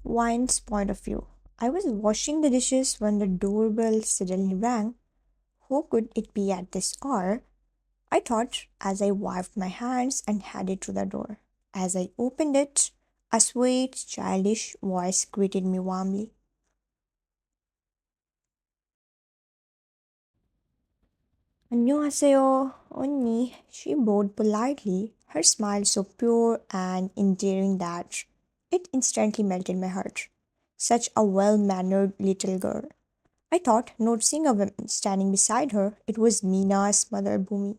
Wine's point of view. I was washing the dishes when the doorbell suddenly rang. Who could it be at this hour? I thought as I wiped my hands and headed to the door. As I opened it, a sweet, childish voice greeted me warmly. 안녕하세요, 언니. She bowed politely, her smile so pure and endearing that it instantly melted my heart. Such a well mannered little girl. I thought, noticing a woman standing beside her, it was Mina's mother, Bhumi.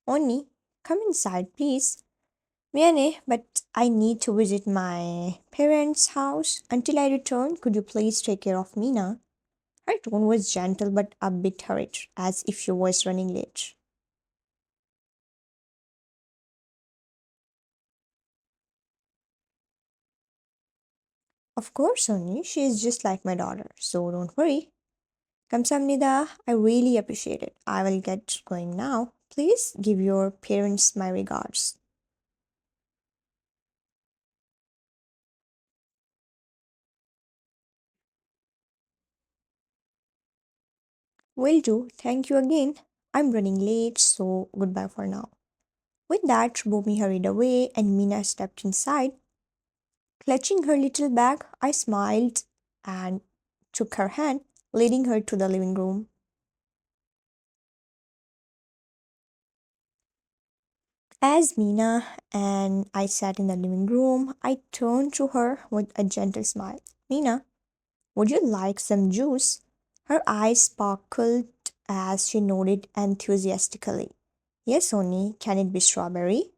Onni, come inside, please. Miane, but I need to visit my parents' house. Until I return, could you please take care of Mina? Her tone was gentle but a bit hurried, as if she was running late. Of course, Onni, she is just like my daughter, so don't worry. Kamsamnida, I really appreciate it. I will get going now. Please give your parents my regards. Will do. Thank you again. I'm running late, so goodbye for now. With that, Bhumi hurried away and Mina stepped inside. Clutching her little bag, I smiled and took her hand, leading her to the living room. As Mina and I sat in the living room, I turned to her with a gentle smile. Mina, would you like some juice? Her eyes sparkled as she nodded enthusiastically. Yes, Oni, can it be strawberry?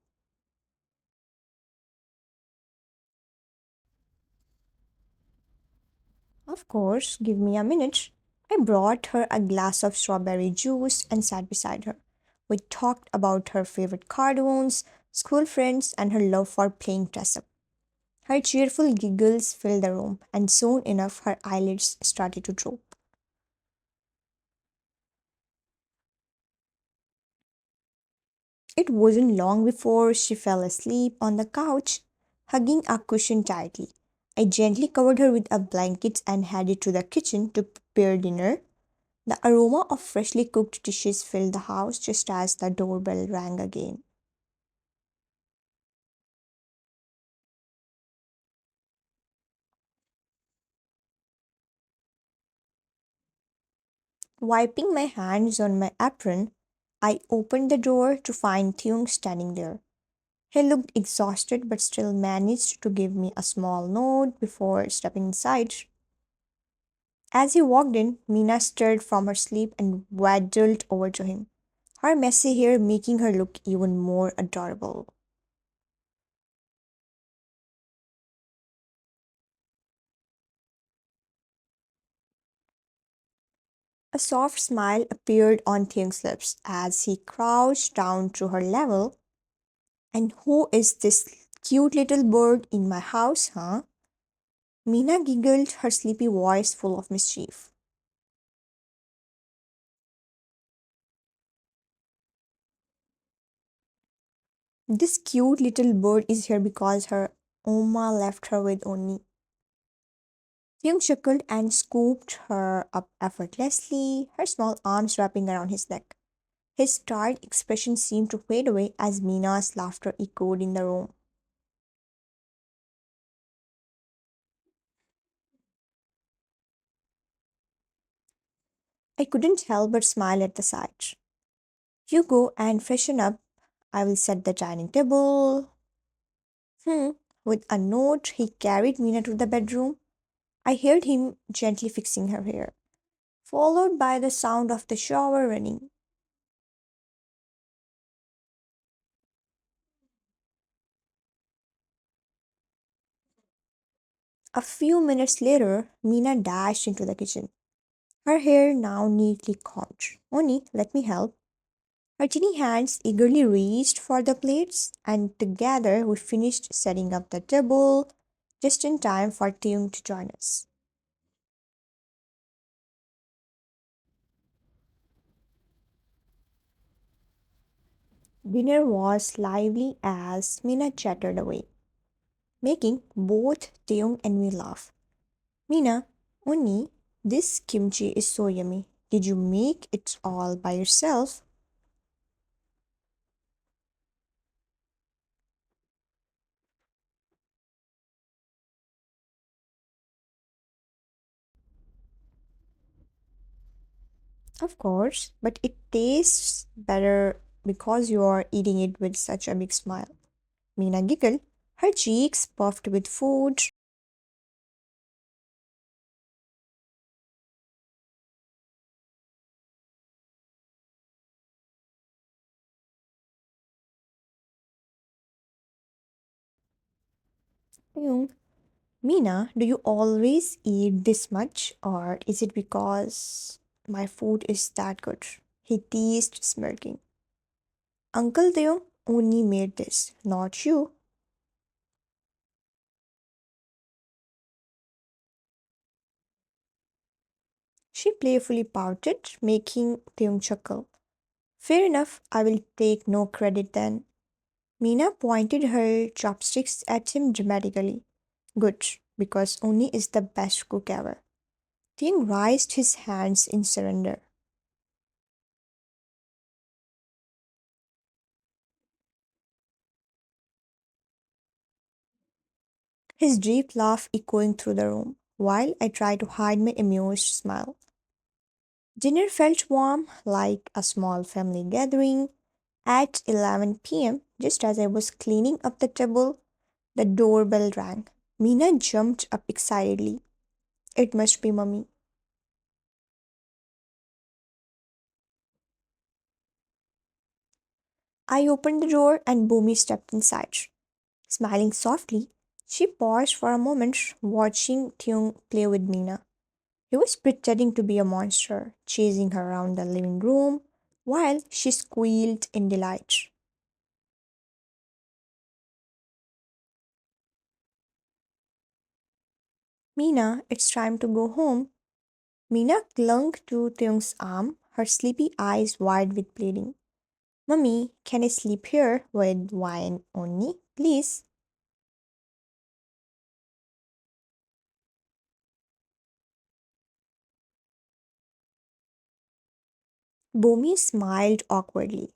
Of course, give me a minute. I brought her a glass of strawberry juice and sat beside her. We talked about her favorite cartoons, school friends, and her love for playing dress up. Her cheerful giggles filled the room, and soon enough her eyelids started to droop. It wasn't long before she fell asleep on the couch, hugging a cushion tightly. I gently covered her with a blanket and headed to the kitchen to prepare dinner. The aroma of freshly cooked dishes filled the house just as the doorbell rang again. Wiping my hands on my apron, I opened the door to find Taehyung standing there. He looked exhausted but still managed to give me a small nod before stepping inside. As he walked in, Mina stirred from her sleep and waddled over to him, her messy hair making her look even more adorable. A soft smile appeared on Thing's lips as he crouched down to her level. And who is this cute little bird in my house, huh? Mina giggled, her sleepy voice full of mischief. This cute little bird is here because her Oma left her with only. Young chuckled and scooped her up effortlessly, her small arms wrapping around his neck. His tired expression seemed to fade away as Mina's laughter echoed in the room. I couldn't help but smile at the sight. You go and freshen up. I will set the dining table. Hmm. With a note, he carried Mina to the bedroom. I heard him gently fixing her hair, followed by the sound of the shower running. A few minutes later, Mina dashed into the kitchen, her hair now neatly combed. Oni, let me help. Her tiny hands eagerly reached for the plates, and together we finished setting up the table just in time for Tim to join us. Dinner was lively as Mina chattered away, making both Taeyong and me laugh. Mina, Onni, this kimchi is so yummy. Did you make it all by yourself? Of course, but it tastes better because you are eating it with such a big smile. Mina giggled, her cheeks puffed with food. Taeyong, Mina, do you always eat this much, or is it because my food is that good? He teased, smirking. Uncle Taeyong only made this, not you. She playfully pouted, making Taeyong chuckle. Fair enough, I will take no credit then. Mina pointed her chopsticks at him dramatically. Good, because Oni is the best cook ever. Taeyong raised his hands in surrender. His deep laugh echoing through the room, while I tried to hide my amused smile. Dinner felt warm, like a small family gathering. At 11 p.m., just as I was cleaning up the table, the doorbell rang. Mina jumped up excitedly. It must be Mummy. I opened the door and Bhumi stepped inside. Smiling softly, she paused for a moment, watching Tyung play with Mina. He was pretending to be a monster, chasing her around the living room while she squealed in delight. Mina, it's time to go home. Mina clung to Tyung's arm, her sleepy eyes wide with pleading. Mummy, can I sleep here with wine only, please? Bomi smiled awkwardly.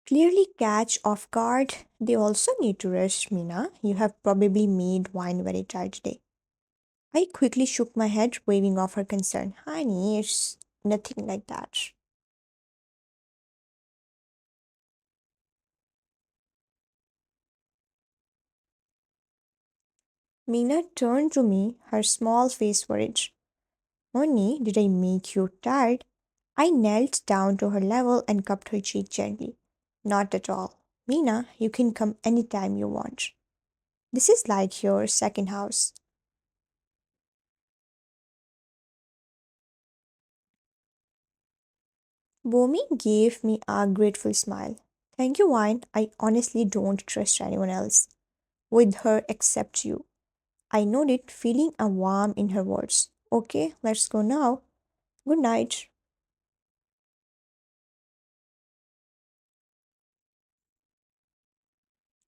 Clearly catch off guard. They also need to rest, Mina. You have probably made wine very tired today. I quickly shook my head, waving off her concern. Honey, it's nothing like that. Mina turned to me, her small face worried. Honey, did I make you tired? I knelt down to her level and cupped her cheek gently. Not at all. Mina, you can come anytime you want. This is like your second house. Bomi gave me a grateful smile. Thank you, Wine. I honestly don't trust anyone else with her except you. I nodded, feeling a warmth in her words. Okay, let's go now. Good night.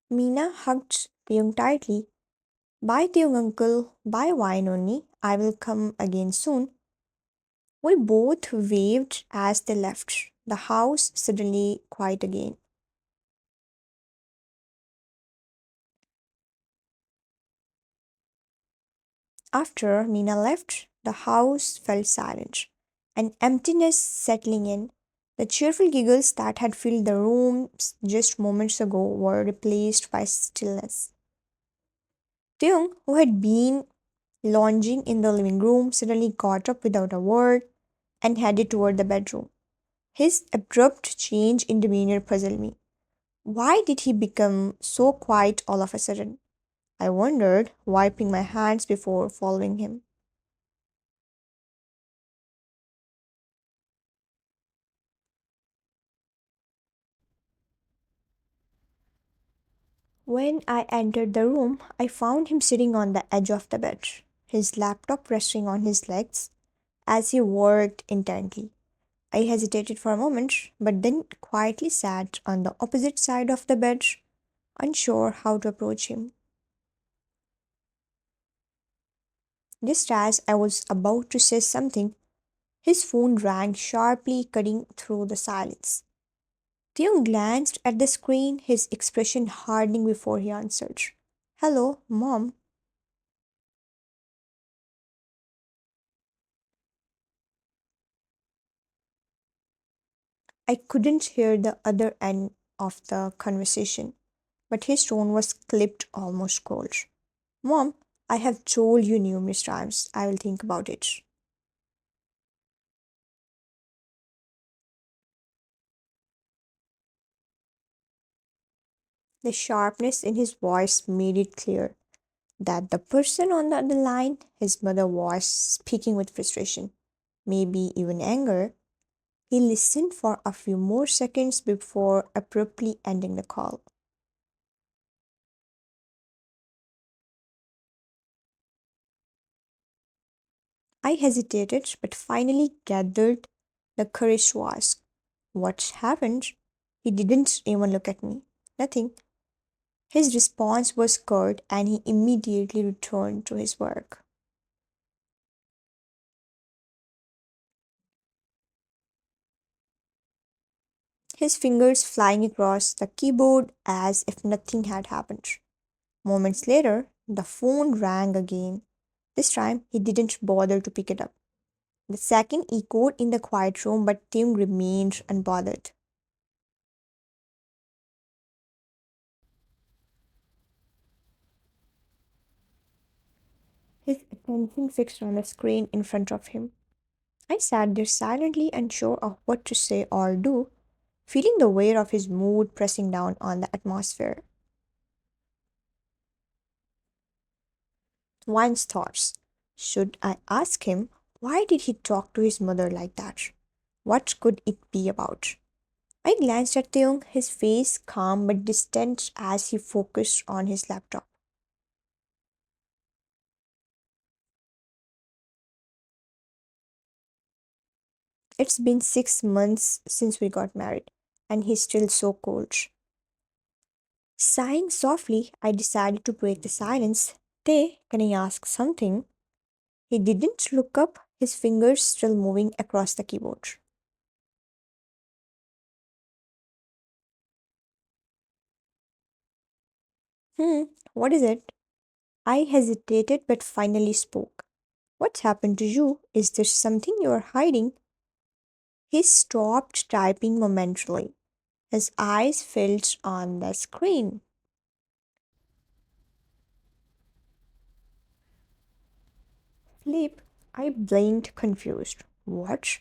Mina hugged Taeyong tightly. Bye, Taeyong uncle. Bye, Wine only. I will come again soon. We both waved as they left. The house suddenly quiet again. After Mina left, the house felt silent, an emptiness settling in. The cheerful giggles that had filled the rooms just moments ago were replaced by stillness. Tyung, who had been lounging in the living room, suddenly got up without a word and headed toward the bedroom. His abrupt change in demeanor puzzled me. Why did he become so quiet all of a sudden? I wondered, wiping my hands before following him. When I entered the room, I found him sitting on the edge of the bed, his laptop resting on his legs as he worked intently. I hesitated for a moment, but then quietly sat on the opposite side of the bed, unsure how to approach him. Just as I was about to say something, his phone rang sharply, cutting through the silence. Theo glanced at the screen, his expression hardening before he answered. Hello, Mom. I couldn't hear the other end of the conversation, but his tone was clipped, almost cold. Mom, I have told you numerous times. I will think about it. The sharpness in his voice made it clear that the person on the other line, his mother, was speaking with frustration, maybe even anger. He listened for a few more seconds before abruptly ending the call. I hesitated, but finally gathered the courage to ask, what happened? He didn't even look at me. Nothing. His response was curt and he immediately returned to his work. His fingers flying across the keyboard as if nothing had happened. Moments later, the phone rang again. This time, he didn't bother to pick it up. The second echoed in the quiet room, but Tim remained unbothered. His attention fixed on the screen in front of him. I sat there silently, unsure of what to say or do, feeling the weight of his mood pressing down on the atmosphere. One's thoughts. Should I ask him why did he talk to his mother like that? What could it be about? I glanced at Taehyung, his face calm but distant as he focused on his laptop. It's been 6 months since we got married, and he's still so cold. Sighing softly, I decided to break the silence. Tay, can I ask something? He didn't look up, his fingers still moving across the keyboard. Hmm, what is it? I hesitated but finally spoke. What's happened to you? Is there something you're hiding? He stopped typing momentarily. His eyes filled on the screen. Sleep? I blinked, confused. What?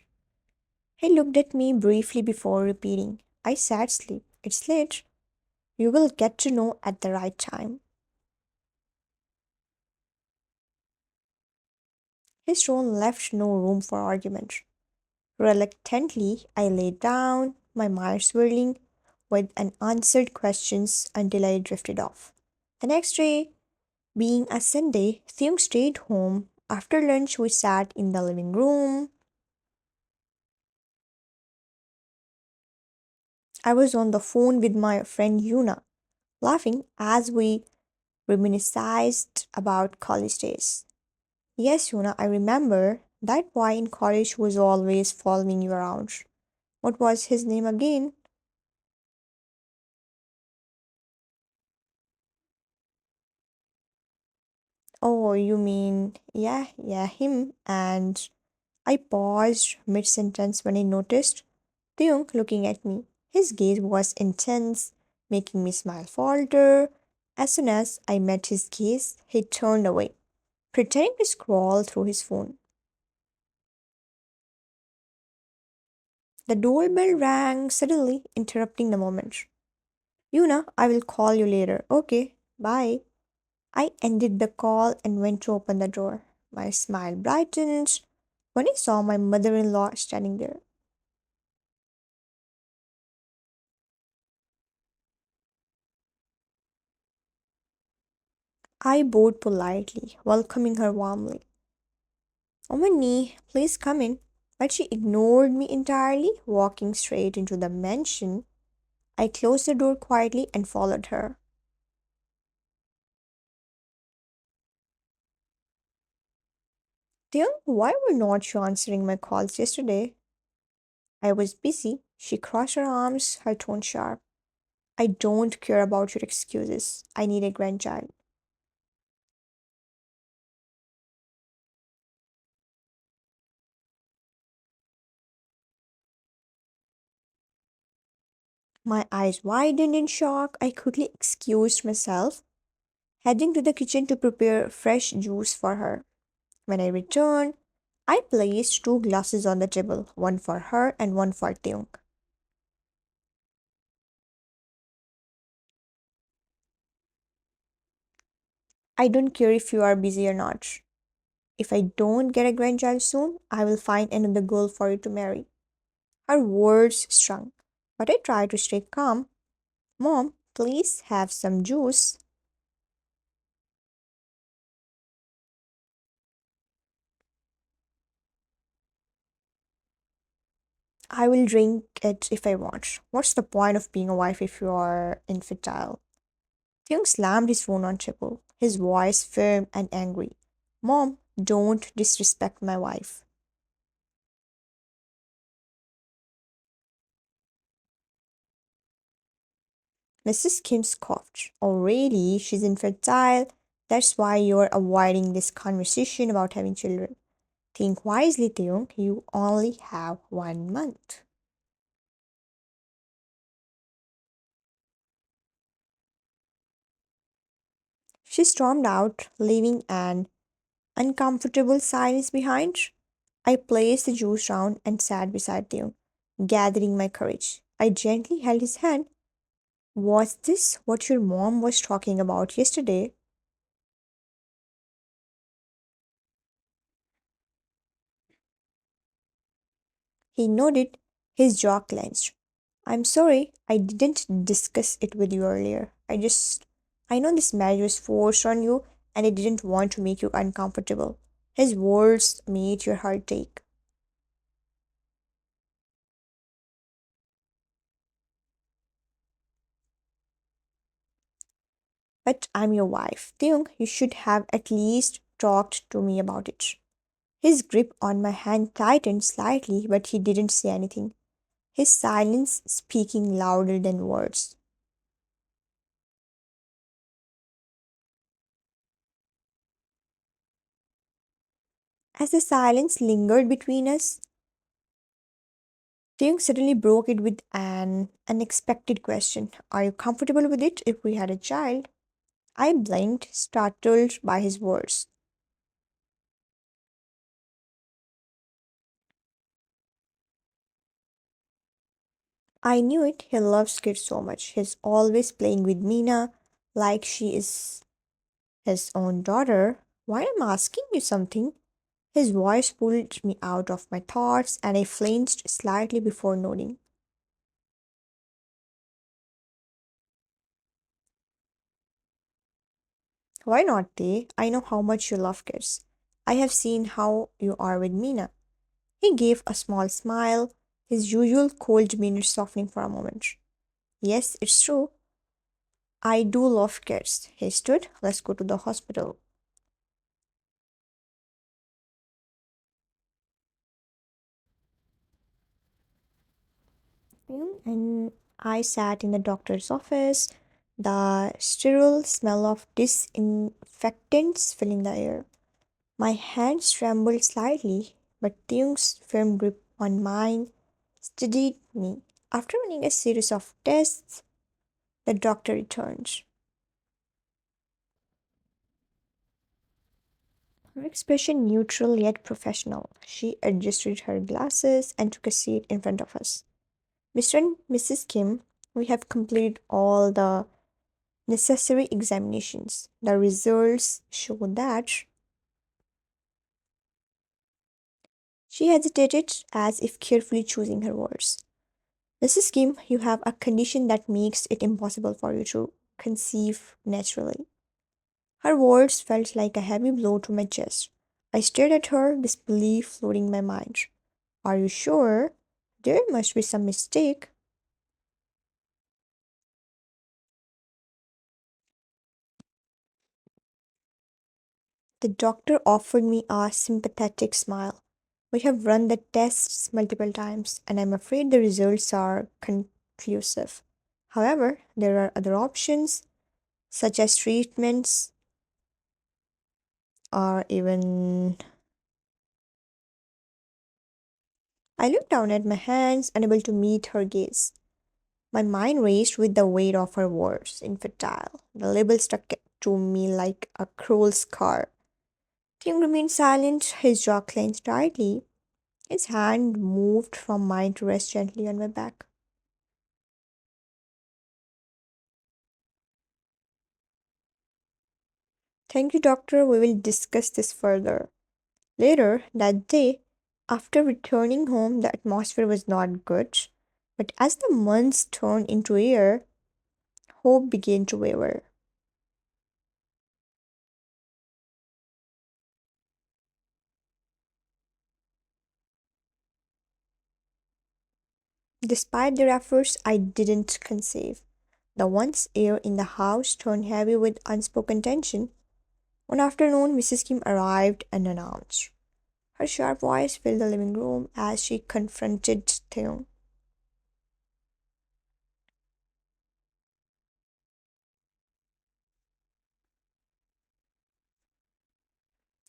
He looked at me briefly before repeating. I said sleep. It's late. You will get to know at the right time. His tone left no room for argument. Reluctantly, I lay down, my mind swirling with unanswered questions until I drifted off. The next day, being a Sunday, Theung stayed home. After lunch, we sat in the living room. I was on the phone with my friend Yuna, laughing as we reminisced about college days. Yes, Yuna, I remember that boy in college who was always following you around. What was his name again? Oh, you mean, yeah, him. And I paused mid sentence when I noticed Theung looking at me. His gaze was intense, making me smile falter. As soon as I met his gaze, he turned away, pretending to scroll through his phone. The doorbell rang suddenly, interrupting the moment. Yuna, I will call you later. Okay, bye. I ended the call and went to open the door. My smile brightened when I saw my mother in law standing there. I bowed politely, welcoming her warmly. Omani, please come in. But she ignored me entirely, walking straight into the mansion. I closed the door quietly and followed her. Dear, why were not you answering my calls yesterday? I was busy. She crossed her arms, her tone sharp. I don't care about your excuses. I need a grandchild. My eyes widened in shock. I quickly excused myself, heading to the kitchen to prepare fresh juice for her. When I returned, I placed two glasses on the table, one for her and one for Taehyung. I don't care if you are busy or not. If I don't get a grandchild soon, I will find another girl for you to marry. Her words stung, but I tried to stay calm. Mom, please have some juice. I will drink it if I want. What's the point of being a wife if you are infertile? Hyung slammed his phone on table, his voice firm and angry. Mom, don't disrespect my wife. Mrs. Kim scoffed. Oh, really? She's infertile? That's why you're avoiding this conversation about having children. Think wisely, Taeyong. You only have 1 month. She stormed out, leaving an uncomfortable silence behind. I placed the juice round and sat beside Taeyong, gathering my courage. I gently held his hand. Was this what your mom was talking about yesterday? He nodded, his jaw clenched. I'm sorry, I didn't discuss it with you earlier. I know this marriage was forced on you and I didn't want to make you uncomfortable. His words made your heart ache. But I'm your wife. Theung, you should have at least talked to me about it. His grip on my hand tightened slightly, but he didn't say anything, his silence speaking louder than words. As the silence lingered between us, Theung suddenly broke it with an unexpected question. Are you comfortable with it if we had a child? I blinked, startled by his words. I knew it, he loves kids so much. He's always playing with Mina like she is his own daughter. Why am I asking you something? His voice pulled me out of my thoughts and I flinched slightly before nodding. Why not, they? I know how much you love kids. I have seen how you are with Mina. He gave a small smile, his usual cold demeanor softening for a moment. Yes, it's true. I do love kids. He stood. Let's go to the hospital. And I sat in the doctor's office, the sterile smell of disinfectants filling the air. My hands trembled slightly, but Tyung's firm grip on mine steadied me. After running a series of tests, the doctor returned. Her expression neutral yet professional. She adjusted her glasses and took a seat in front of us. Mr. and Mrs. Kim, we have completed all the necessary examinations. The results show that she hesitated as if carefully choosing her words. Mrs. Kim, you have a condition that makes it impossible for you to conceive naturally. Her words felt like a heavy blow to my chest. I stared at her, disbelief flooding my mind. Are you sure? There must be some mistake. The doctor offered me a sympathetic smile. We have run the tests multiple times, and I'm afraid the results are conclusive. However, there are other options, such as treatments or even. I looked down at my hands, unable to meet her gaze. My mind raced with the weight of her words, infertile. The label stuck to me like a cruel scar. Tim remained silent, his jaw clenched tightly. His hand moved from mine to rest gently on my back. Thank you, doctor. We will discuss this further. Later that day, after returning home, the atmosphere was not good. But as the months turned into a year, hope began to waver. Despite their efforts, I didn't conceive. The once air in the house turned heavy with unspoken tension. One afternoon, Mrs. Kim arrived unannounced. Her sharp voice filled the living room as she confronted Taehyung.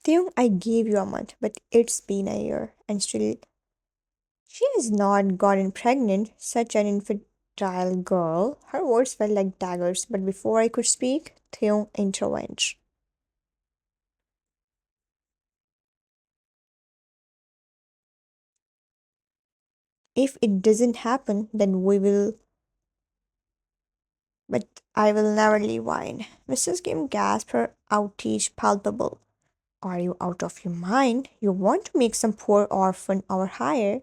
Taehyung, I gave you a month, but it's been a year, and still she has not gotten pregnant. Such an infantile girl. Her words felt like daggers, but before I could speak, Taehyung intervened. If it doesn't happen, then we will, but I will never leave wine. Mrs. Kim gasped, her outrage palpable. Are you out of your mind? You want to make some poor orphan our hire?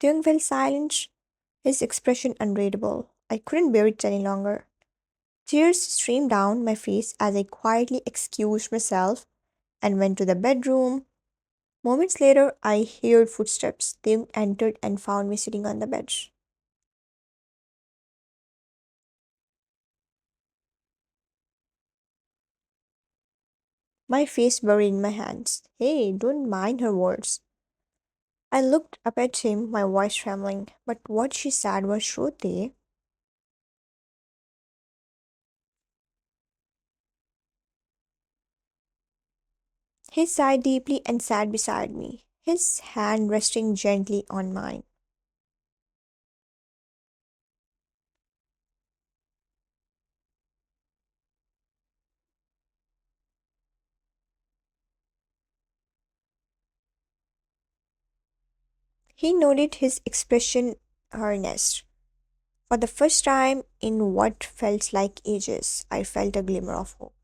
Taehyung fell silent, his expression unreadable. I couldn't bear it any longer. Tears streamed down my face as I quietly excused myself and went to the bedroom. Moments later, I heard footsteps. They entered and found me sitting on the bed. My face buried in my hands. Hey, don't mind her words. I looked up at him, my voice trembling. But what she said was true, they. He sighed deeply and sat beside me, his hand resting gently on mine. He nodded, his expression earnest. For the first time in what felt like ages, I felt a glimmer of hope.